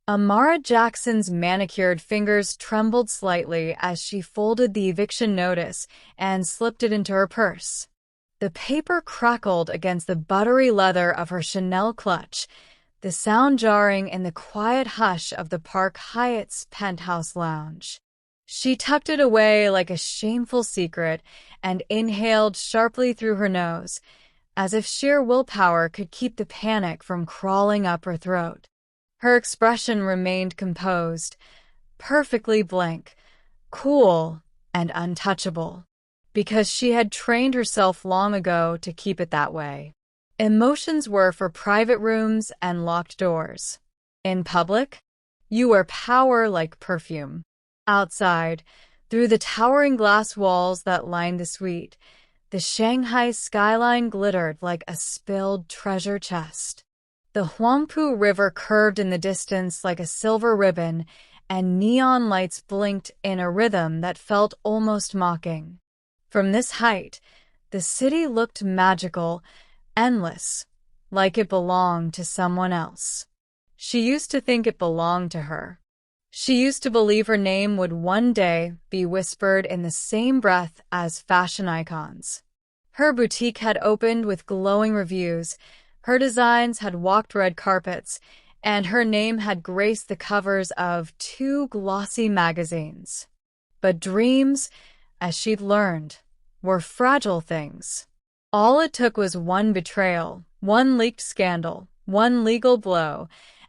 Amara Jackson's manicured fingers trembled slightly as she folded the eviction notice and slipped it into her purse. The paper crackled against the buttery leather of her Chanel clutch, the sound jarring in the quiet hush of the Park Hyatt's penthouse lounge. She tucked it away like a shameful secret and inhaled sharply through her nose, as if sheer willpower could keep the panic from crawling up her throat. Her expression remained composed, perfectly blank, cool, and untouchable, because she had trained herself long ago to keep it that way. Emotions were for private rooms and locked doors. In public, you wear power like perfume. Outside, through the towering glass walls that lined the suite, the Shanghai skyline glittered like a spilled treasure chest. The Huangpu River curved in the distance like a silver ribbon, and neon lights blinked in a rhythm that felt almost mocking. From this height, the city looked magical, endless, like it belonged to someone else. She used to think it belonged to her. She used to believe her name would one day be whispered in the same breath as fashion icons. Her boutique had opened with glowing reviews, her designs had walked red carpets, and her name had graced the covers of 2 glossy magazines. But dreams, as she'd learned, were fragile things. All it took was one betrayal, one leaked scandal, one legal blow,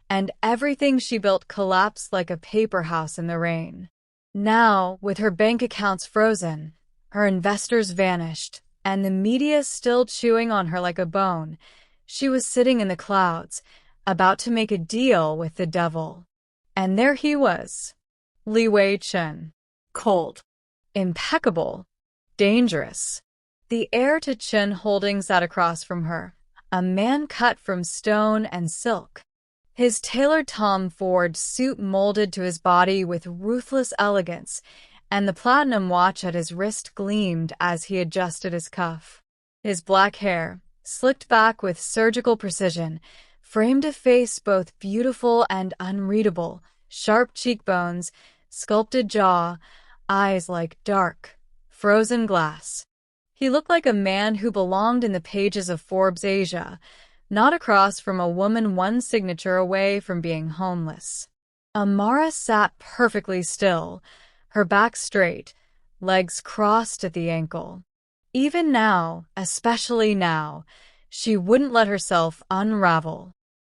and everything she built collapsed like a paper house in the rain. Now, with her bank accounts frozen, her investors vanished, and the media still chewing on her like a bone, she was sitting in the clouds, about to make a deal with the devil. And there he was, Wei Chen. Cold, impeccable, dangerous. The heir to Chen Holdings sat across from her, a man cut from stone and silk. His tailored Tom Ford suit molded to his body with ruthless elegance, and the platinum watch at his wrist gleamed as he adjusted his cuff. His black hair, slicked back with surgical precision, framed a face both beautiful and unreadable, sharp cheekbones, sculpted jaw, eyes like dark, frozen glass. He looked like a man who belonged in the pages of Forbes Asia, not across from a woman one signature away from being homeless. Amara sat perfectly still, her back straight, legs crossed at the ankle. Even now, especially now, she wouldn't let herself unravel.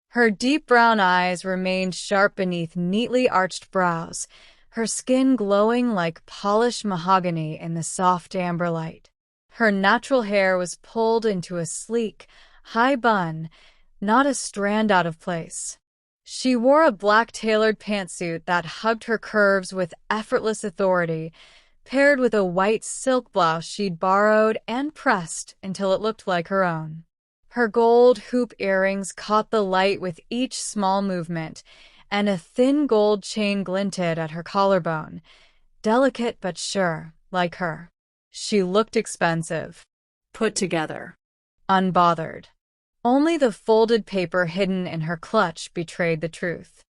Her deep brown eyes remained sharp beneath neatly arched brows, her skin glowing like polished mahogany in the soft amber light. Her natural hair was pulled into a sleek, high bun, not a strand out of place. She wore a black tailored pantsuit that hugged her curves with effortless authority, paired with a white silk blouse she'd borrowed and pressed until it looked like her own. Her gold hoop earrings caught the light with each small movement, and a thin gold chain glinted at her collarbone, delicate but sure, like her. She looked expensive, put together, unbothered. Only the folded paper hidden in her clutch betrayed the truth.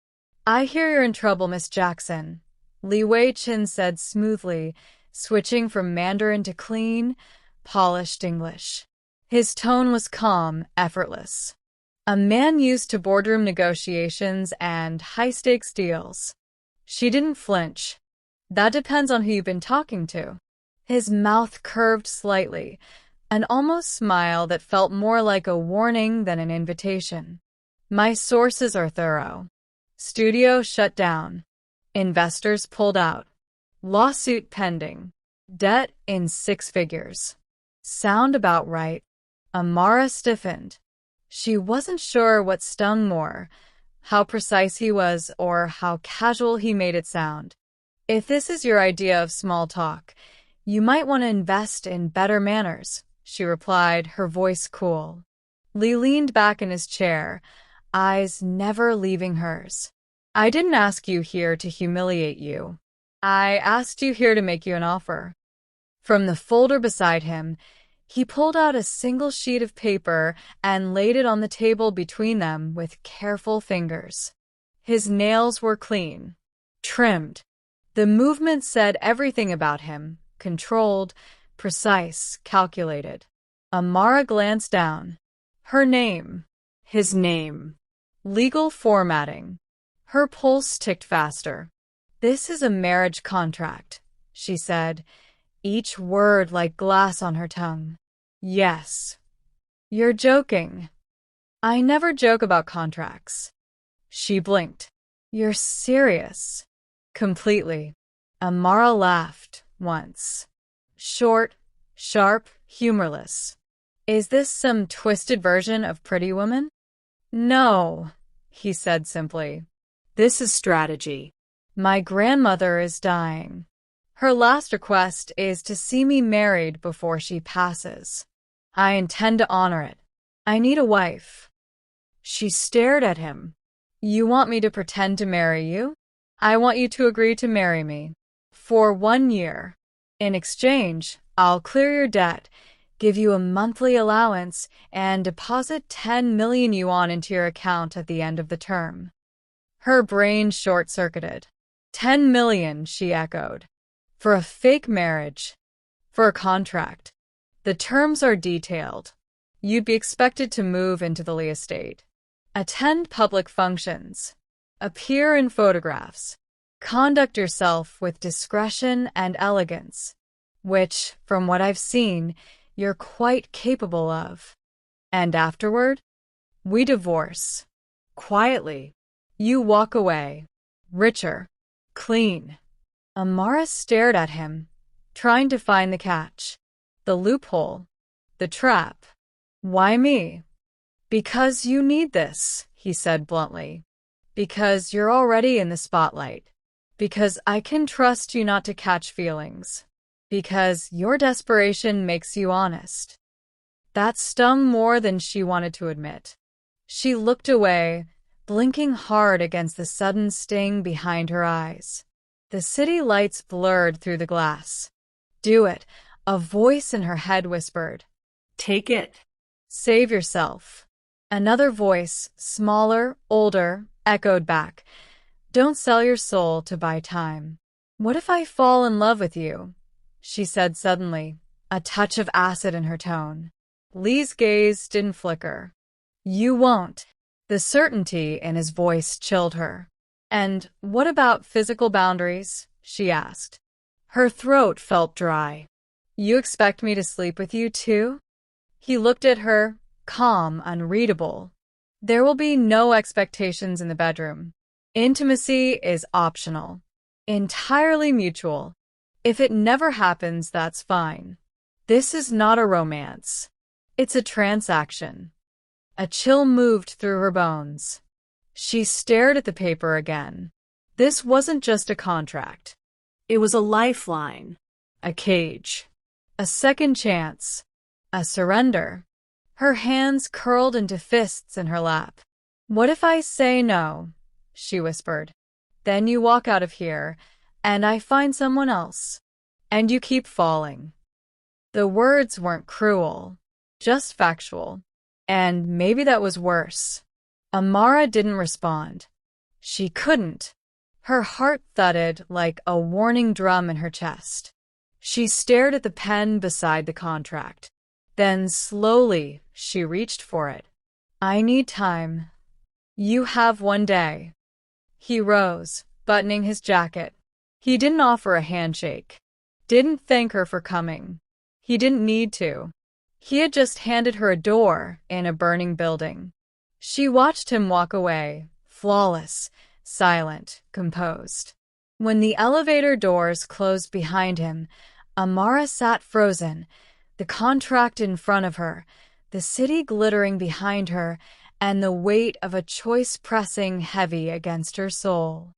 "I hear you're in trouble, Miss Jackson," Wei Chen said smoothly, switching from Mandarin to clean, polished English. His tone was calm, effortless. A man used to boardroom negotiations and high-stakes deals. She didn't flinch. "That depends on who you've been talking to." His mouth curved slightly, an almost smile that felt more like a warning than an invitation. "My sources are thorough. Studio shut down. Investors pulled out. Lawsuit pending. Debt in 6 figures. Sound about right?" Amara stiffened. She wasn't sure what stung more, how precise he was or how casual he made it sound. "If this is your idea of small talk, you might want to invest in better manners," she replied, her voice cool. Lee leaned back in his chair, eyes never leaving hers. "I didn't ask you here to humiliate you. I asked you here to make you an offer." From the folder beside him, he pulled out a single sheet of paper and laid it on the table between them with careful fingers. His nails were clean, trimmed. The movement said everything about him: controlled, precise, calculated. Amara glanced down. Her name. His name. Legal formatting. Her pulse ticked faster. "This is a marriage contract," she said, each word like glass on her tongue. "Yes." "You're joking." "I never joke about contracts." She blinked. "You're serious." "Completely." Amara laughed once. Short, sharp, humorless. "Is this some twisted version of Pretty Woman?" "No," he said simply. "This is strategy. My grandmother is dying. Her last request is to see me married before she passes. I intend to honor it. I need a wife." She stared at him. "You want me to pretend to marry you?" "I want you to agree to marry me. For 1 year. In exchange, I'll clear your debt, give you a monthly allowance, and deposit 10 million yuan into your account at the end of the term." Her brain short-circuited. 10 million, she echoed. For a fake marriage. For a contract. The terms are detailed. You'd be expected to move into the Lee estate, attend public functions, appear in photographs, conduct yourself with discretion and elegance, which, from what I've seen, you're quite capable of. And afterward, we divorce. Quietly. You walk away. Richer. Clean. Amara stared at him, trying to find the catch, the loophole, the trap. "Why me?" "Because you need this," he said bluntly. "Because you're already in the spotlight. Because I can trust you not to catch feelings. Because your desperation makes you honest." That stung more than she wanted to admit. She looked away, blinking hard against the sudden sting behind her eyes. The city lights blurred through the glass. "Do it," a voice in her head whispered. "Take it. Save yourself." Another voice, smaller, older, echoed back. "Don't sell your soul to buy time." "What if I fall in love with you?" she said suddenly, a touch of acid in her tone. Lee's gaze didn't flicker. "You won't." The certainty in his voice chilled her. "And what about physical boundaries?" she asked. Her throat felt dry. "You expect me to sleep with you too?" He looked at her, calm, unreadable. "There will be no expectations in the bedroom. Intimacy is optional. Entirely mutual. If it never happens, that's fine. This is not a romance. It's a transaction." A chill moved through her bones. She stared at the paper again. This wasn't just a contract. It was a lifeline, a cage, a second chance, a surrender. Her hands curled into fists in her lap. "What if I say no?" she whispered. "Then you walk out of here, and I find someone else. And you keep falling." The words weren't cruel, just factual. And maybe that was worse. Amara didn't respond. She couldn't. Her heart thudded like a warning drum in her chest. She stared at the pen beside the contract. Then, slowly, she reached for it. "I need time." "You have 1 day." He rose, buttoning his jacket. He didn't offer a handshake. Didn't thank her for coming. He didn't need to. He had just handed her a door in a burning building. She watched him walk away, flawless, silent, composed. When the elevator doors closed behind him, Amara sat frozen, the contract in front of her, the city glittering behind her, and the weight of a choice pressing heavy against her soul.